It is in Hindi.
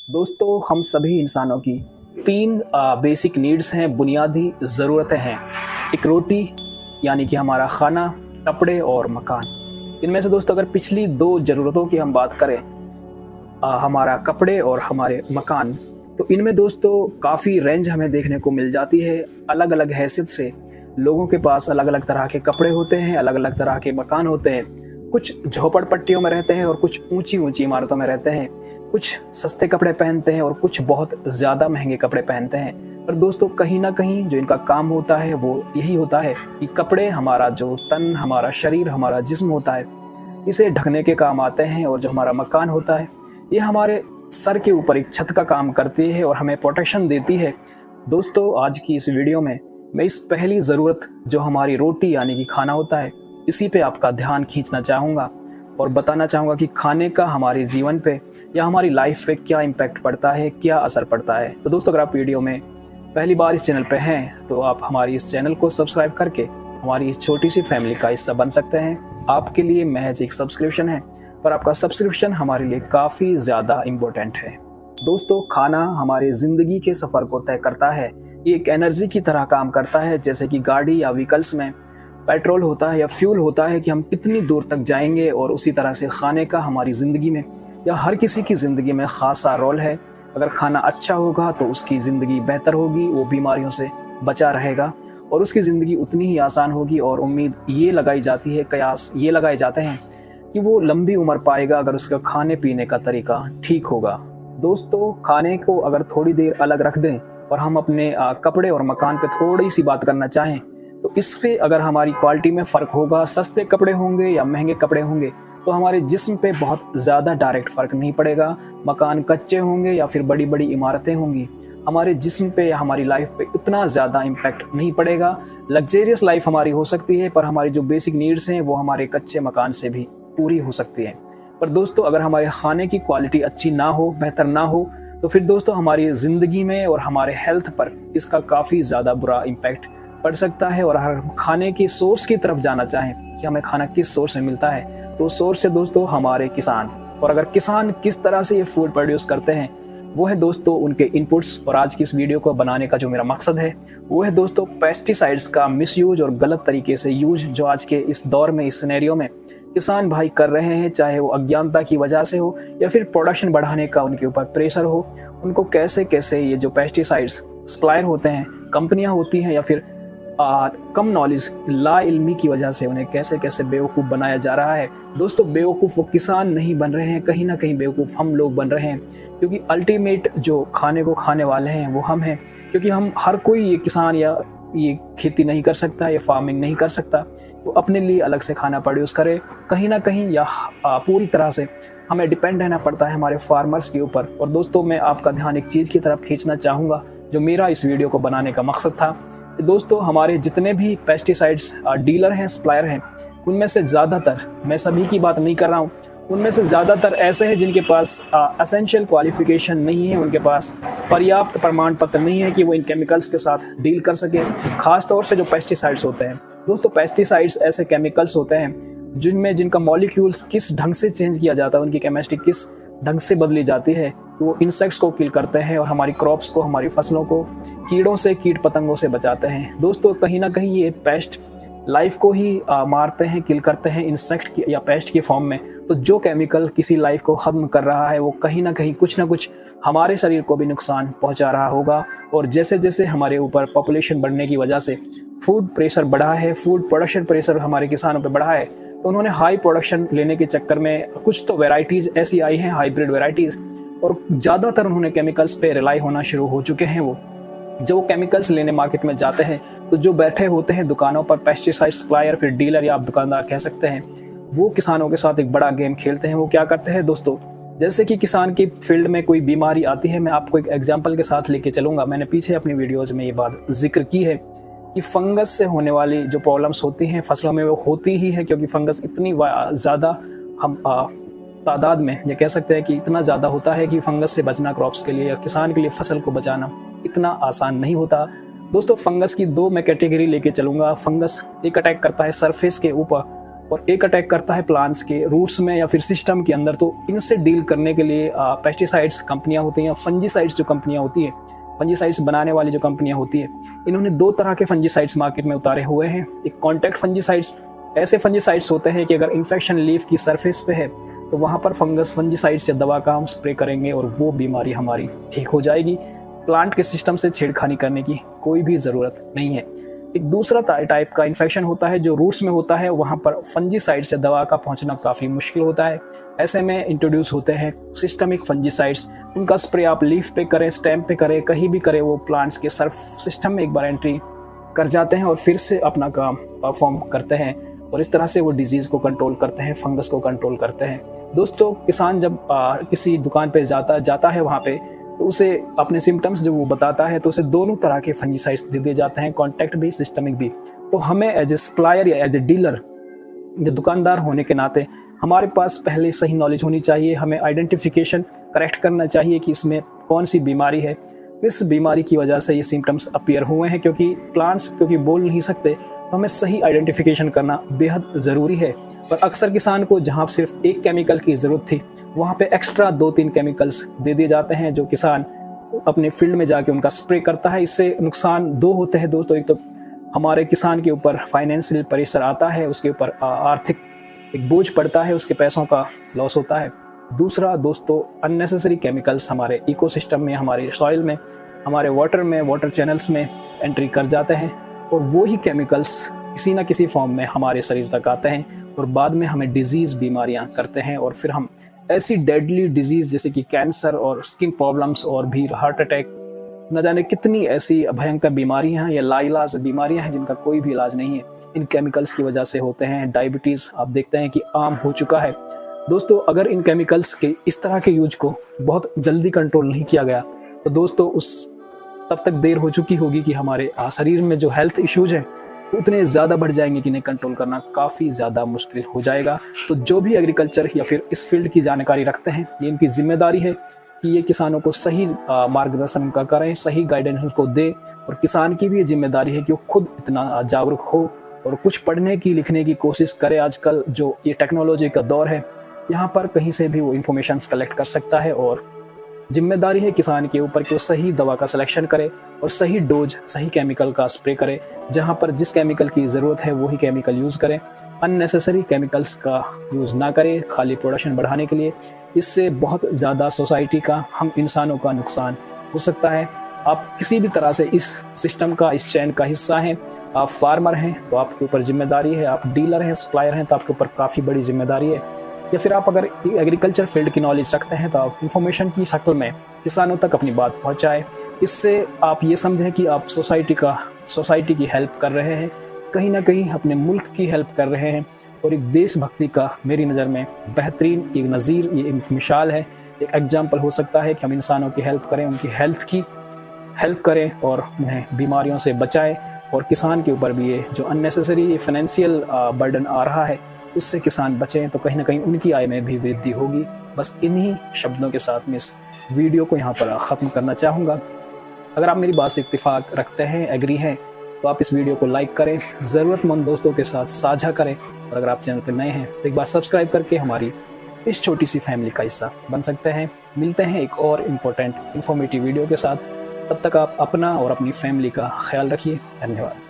दोस्तों, हम सभी इंसानों की तीन बेसिक नीड्स हैं, बुनियादी ज़रूरतें हैं। एक रोटी यानी कि हमारा खाना, कपड़े और मकान। इनमें से दोस्तों अगर पिछली दो ज़रूरतों की हम बात करें, हमारा कपड़े और हमारे मकान, तो इनमें दोस्तों काफ़ी रेंज हमें देखने को मिल जाती है। अलग-अलग हैसियत से लोगों के पास अलग-अलग तरह के कपड़े होते हैं, अलग-अलग तरह के मकान होते हैं। कुछ झोपड़पट्टियों में रहते हैं और कुछ ऊंची-ऊंची इमारतों में रहते हैं। कुछ सस्ते कपड़े पहनते हैं और कुछ बहुत ज़्यादा महंगे कपड़े पहनते हैं। पर दोस्तों कहीं न कहीं जो इनका काम होता है वो यही होता है कि कपड़े हमारा जो तन, हमारा शरीर, हमारा जिस्म होता है, इसे ढकने के काम आते हैं। और जो हमारा मकान होता है, ये हमारे सर के ऊपर एक छत का काम करती है और हमें प्रोटेक्शन देती है। दोस्तों, आज की इस वीडियो में मैं इस पहली ज़रूरत जो हमारी रोटी यानी कि खाना होता है, इसी पे आपका ध्यान खींचना चाहूँगा और बताना चाहूँगा कि खाने का हमारे जीवन पे या हमारी लाइफ पे क्या इम्पैक्ट पड़ता है, क्या असर पड़ता है। तो दोस्तों, अगर आप वीडियो में पहली बार इस चैनल पे हैं तो आप हमारी इस चैनल को सब्सक्राइब करके हमारी इस छोटी सी फैमिली का हिस्सा बन सकते हैं। आपके लिए महज एक सब्सक्रिप्शन है, पर आपका सब्सक्रिप्शन हमारे लिए काफ़ी ज़्यादा इम्पोर्टेंट है। दोस्तों, खाना हमारे ज़िंदगी के सफ़र को तय करता है। ये एक एनर्जी की तरह काम करता है, जैसे कि गाड़ी या व्हीकल्स में पेट्रोल होता है या फ्यूल होता है कि हम कितनी दूर तक जाएंगे। और उसी तरह से खाने का हमारी ज़िंदगी में या हर किसी की ज़िंदगी में ख़ासा रोल है। अगर खाना अच्छा होगा तो उसकी ज़िंदगी बेहतर होगी, वो बीमारियों से बचा रहेगा और उसकी ज़िंदगी उतनी ही आसान होगी। और उम्मीद ये लगाई जाती है, कयास ये लगाए जाते हैं कि वो लंबी उम्र पाएगा अगर उसका खाने पीने का तरीका ठीक होगा। दोस्तों, खाने को अगर थोड़ी देर अलग रख दें और हम अपने कपड़े और मकान पे थोड़ी सी बात करना चाहें, तो इससे अगर हमारी क्वालिटी में फ़र्क होगा, सस्ते कपड़े होंगे या महंगे कपड़े होंगे, तो हमारे जिस्म पे बहुत ज़्यादा डायरेक्ट फ़र्क नहीं पड़ेगा। मकान कच्चे होंगे या फिर बड़ी बड़ी इमारतें होंगी, हमारे जिस्म पे या हमारी लाइफ पे इतना ज़्यादा इम्पैक्ट नहीं पड़ेगा। लग्जेरियस लाइफ हमारी हो सकती है, पर हमारी जो बेसिक नीड्स हैं वो हमारे कच्चे मकान से भी पूरी हो सकती है। पर दोस्तों, अगर हमारे खाने की क्वालिटी अच्छी ना हो, बेहतर ना हो, तो फिर दोस्तों हमारी ज़िंदगी में और हमारे हेल्थ पर इसका काफ़ी ज़्यादा बुरा इम्पैक्ट पड़ सकता है। और अगर खाने की सोर्स की तरफ जाना चाहें कि हमें खाना किस सोर्स से मिलता है, तो सोर्स है दोस्तों हमारे किसान। और अगर किसान किस तरह से ये फूड प्रोड्यूस करते हैं, वो है दोस्तों उनके इनपुट्स। और आज की इस वीडियो को बनाने का जो मेरा मकसद है वो है दोस्तों पेस्टिसाइड्स का मिसयूज और गलत तरीके से यूज, जो आज के इस दौर में, इस सिनेरियो में किसान भाई कर रहे हैं, चाहे वो अज्ञानता की वजह से हो या फिर प्रोडक्शन बढ़ाने का उनके ऊपर प्रेशर हो। उनको कैसे कैसे ये जो पेस्टिसाइड्स सप्लायर होते हैं, कंपनियां होती हैं, या फिर कम नॉलेज, ला इल्मी की वजह से उन्हें कैसे कैसे बेवकूफ़ बनाया जा रहा है। दोस्तों, बेवकूफ़ वो किसान नहीं बन रहे हैं, कहीं ना कहीं बेवकूफ़ हम लोग बन रहे हैं, क्योंकि अल्टीमेट जो खाने को खाने वाले हैं वो हम हैं। क्योंकि हम हर कोई ये किसान या ये खेती नहीं कर सकता, ये फार्मिंग नहीं कर सकता, तो अपने लिए अलग से खाना प्रोड्यूस करे कहीं ना कहीं, या पूरी तरह से हमें डिपेंड रहना पड़ता है हमारे फार्मर्स के ऊपर। और दोस्तों, मैं आपका ध्यान एक चीज़ की तरफ खींचना चाहूँगा जो मेरा इस वीडियो को बनाने का मकसद था। दोस्तों, हमारे जितने भी पेस्टिसाइड्स डीलर हैं, सप्लायर हैं, उनमें से ज़्यादातर, मैं सभी की बात नहीं कर रहा हूँ, उनमें से ज़्यादातर ऐसे हैं जिनके पास एसेंशियल क्वालिफिकेशन नहीं है, उनके पास पर्याप्त प्रमाण पत्र नहीं है कि वो इन केमिकल्स के साथ डील कर सकें। खास तौर से जो पेस्टिसाइड्स होते हैं दोस्तों, पेस्टिसाइड्स ऐसे केमिकल्स होते हैं जिनका मॉलिक्यूल्स किस ढंग से चेंज किया जाता है, उनकी केमिस्ट्री किस ढंग से बदली जाती है, वो इंसेक्ट्स को किल करते हैं और हमारी क्रॉप्स को, हमारी फसलों को कीड़ों से, कीट पतंगों से बचाते हैं। दोस्तों, कहीं ना कहीं ये पेस्ट लाइफ को ही मारते हैं, किल करते हैं इंसेक्ट या पेस्ट की फॉर्म में। तो जो केमिकल किसी लाइफ को ख़त्म कर रहा है, वो कहीं ना कहीं कुछ ना कुछ हमारे शरीर को भी नुकसान पहुंचा रहा होगा। और जैसे जैसे हमारे ऊपर पॉपुलेशन बढ़ने की वजह से फूड प्रेशर बढ़ा है, फूड प्रोडक्शन प्रेशर हमारे किसानों पर बढ़ा है, तो उन्होंने हाई प्रोडक्शन लेने के चक्कर में कुछ तो वेराइटीज़ ऐसी आई हैं, हाइब्रिड वेराइटीज़, और ज़्यादातर उन्होंने केमिकल्स पे रिलाई होना शुरू हो चुके हैं। वो जो केमिकल्स लेने मार्केट में जाते हैं, तो जो बैठे होते हैं दुकानों पर पेस्टिसाइड सप्लायर, फिर डीलर या आप दुकानदार कह सकते हैं, वो किसानों के साथ एक बड़ा गेम खेलते हैं। वो क्या करते हैं दोस्तों, जैसे कि किसान की फील्ड में कोई बीमारी आती है, मैं आपको एक एग्जाम्पल के साथ लेके चलूँगा। मैंने पीछे अपनी वीडियोज़ में ये बात जिक्र की है कि फंगस से होने वाली जो प्रॉब्लम्स होती हैं फसलों में, वो होती ही है क्योंकि फंगस इतनी ज़्यादा हम तादाद में ये कह सकते हैं कि इतना ज़्यादा होता है कि फंगस से बचना क्रॉप्स के लिए या किसान के लिए फसल को बचाना इतना आसान नहीं होता। दोस्तों, फंगस की दो मैं कैटेगरी लेके चलूँगा। फंगस एक अटैक करता है सरफेस के ऊपर, और एक अटैक करता है प्लांट्स के रूट्स में या फिर सिस्टम के अंदर। तो इनसे डील करने के लिए पेस्टिसाइड्स कंपनियां होती हैं, फंजीसाइड्स जो कंपनियां होती है, फंजीसाइड्स बनाने वाली जो कंपनियां होती है, इन्होंने 2 तरह के फंजीसाइड्स मार्केट में उतारे हुए हैं। एक कॉन्टैक्ट फंजीसाइड्स, ऐसे फंजीसाइड्स होते हैं कि अगर इन्फेक्शन लीफ की सरफेस पे है तो वहाँ पर फंगस फंजीसाइड्स या दवा का हम स्प्रे करेंगे और वो बीमारी हमारी ठीक हो जाएगी। प्लांट के सिस्टम से छेड़खानी करने की कोई भी ज़रूरत नहीं है। एक दूसरा टाइप का इन्फेक्शन होता है जो रूट्स में होता है, वहाँ पर फंजीसाइड्स या दवा का पहुँचना काफ़ी मुश्किल होता है। ऐसे में इंट्रोड्यूस होते हैं सिस्टमिक फंजीसाइड्स। उनका स्प्रे आप लीफ पे करें, स्टेम पे करें, कहीं भी करें, वो प्लांट्स के सर्फ सिस्टम में एक बार एंट्री कर जाते हैं और फिर से अपना काम परफॉर्म करते हैं और इस तरह से वो डिजीज़ को कंट्रोल करते हैं, फंगस को कंट्रोल करते हैं। दोस्तों, किसान जब किसी दुकान पे जाता है वहाँ पे, तो उसे अपने सिम्टम्स जो वो बताता है तो उसे दोनों तरह के फंजीसाइड्स दे दिए जाते हैं, कॉन्टैक्ट भी, सिस्टमिक भी। तो हमें एज ए सप्लायर या एज ए डीलर, जो दुकानदार होने के नाते हमारे पास पहले सही नॉलेज होनी चाहिए। हमें आइडेंटिफिकेशन करेक्ट करना चाहिए कि इसमें कौन सी बीमारी है, किस बीमारी की वजह से ये सिम्टम्स अपीयर हुए हैं। क्योंकि प्लांट्स बोल नहीं सकते, तो हमें सही आइडेंटिफिकेशन करना बेहद ज़रूरी है। और अक्सर किसान को जहाँ सिर्फ एक केमिकल की ज़रूरत थी, वहाँ पे एक्स्ट्रा 2-3 केमिकल्स दे दिए जाते हैं जो किसान अपने फील्ड में जाके उनका स्प्रे करता है। इससे नुकसान 2 होते हैं। दोस्तों, एक तो हमारे किसान के ऊपर फाइनेंशियल प्रेशर आता है, उसके ऊपर आर्थिक एक बोझ पड़ता है, उसके पैसों का लॉस होता है। दूसरा दोस्तों, अननेसेसरी केमिकल्स हमारे इकोसिस्टम में, हमारे सॉइल में, हमारे वाटर में, वाटर चैनल्स में एंट्री कर जाते हैं और वो ही केमिकल्स किसी ना किसी फॉर्म में हमारे शरीर तक आते हैं और बाद में हमें डिजीज़ बीमारियां करते हैं और फिर हम ऐसी डेडली डिजीज़ जैसे कि कैंसर और स्किन प्रॉब्लम्स और भी हार्ट अटैक, न जाने कितनी ऐसी भयंकर बीमारियां हैं या लाइलाज बीमारियां हैं जिनका कोई भी इलाज नहीं है, इन केमिकल्स की वजह से होते हैं। डायबिटीज़ आप देखते हैं कि आम हो चुका है। दोस्तों, अगर इन केमिकल्स के इस तरह के यूज को बहुत जल्दी कंट्रोल नहीं किया गया तो दोस्तों तब तक देर हो चुकी होगी कि हमारे शरीर में जो हेल्थ इश्यूज हैं उतने ज़्यादा बढ़ जाएंगे कि इन्हें कंट्रोल करना काफ़ी ज़्यादा मुश्किल हो जाएगा। तो जो भी एग्रीकल्चर या फिर इस फील्ड की जानकारी रखते हैं, ये इनकी जिम्मेदारी है कि ये किसानों को सही मार्गदर्शन उनका करें, सही गाइडेंस उनको दें। और किसान की भी ये जिम्मेदारी है कि वो खुद इतना जागरूक हो और कुछ पढ़ने की, लिखने की कोशिश करे। आजकल जो ये टेक्नोलॉजी का दौर है, यहाँ पर कहीं से भी वो इन्फॉर्मेशन कलेक्ट कर सकता है और जिम्मेदारी है किसान के ऊपर कि वो सही दवा का सिलेक्शन करे और सही डोज, सही केमिकल का स्प्रे करे। जहाँ पर जिस केमिकल की ज़रूरत है वही केमिकल यूज़ करें, अननेसेसरी केमिकल्स का यूज़ ना करें खाली प्रोडक्शन बढ़ाने के लिए। इससे बहुत ज़्यादा सोसाइटी का, हम इंसानों का नुकसान हो सकता है। आप किसी भी तरह से इस सिस्टम का, इस चैन का हिस्सा हैं, आप फार्मर हैं तो आपके ऊपर जिम्मेदारी है, आप डीलर हैं, सप्लायर हैं तो आपके ऊपर काफ़ी बड़ी जिम्मेदारी है। या फिर आप अगर एग्रीकल्चर फील्ड की नॉलेज रखते हैं तो आप इंफॉर्मेशन की शक्ल में किसानों तक अपनी बात पहुंचाएं। इससे आप ये समझें कि आप सोसाइटी की हेल्प कर रहे हैं, कहीं ना कहीं अपने मुल्क की हेल्प कर रहे हैं। और एक देशभक्ति का मेरी नज़र में बेहतरीन एक नज़ीर, ये एक मिसाल है, एक एग्जाम्पल हो सकता है कि हम इंसानों की हेल्प करें, उनकी हेल्थ की हेल्प करें और उन्हें बीमारियों से बचाएं। और किसान के ऊपर भी ये जो अननेसेसरी फाइनेंशियल बर्डन आ रहा है उससे किसान बचें तो कहीं ना कहीं उनकी आय में भी वृद्धि होगी। बस इन्हीं शब्दों के साथ मैं इस वीडियो को यहाँ पर ख़त्म करना चाहूँगा। अगर आप मेरी बात से इत्तेफाक रखते हैं, एग्री हैं, तो आप इस वीडियो को लाइक करें, ज़रूरतमंद दोस्तों के साथ साझा करें और अगर आप चैनल पर नए हैं तो एक बार सब्सक्राइब करके हमारी इस छोटी सी फैमिली का हिस्सा बन सकते हैं। मिलते हैं एक और इम्पोर्टेंट इन्फॉर्मेटिव वीडियो के साथ। तब तक आप अपना और अपनी फैमिली का ख्याल रखिए। धन्यवाद।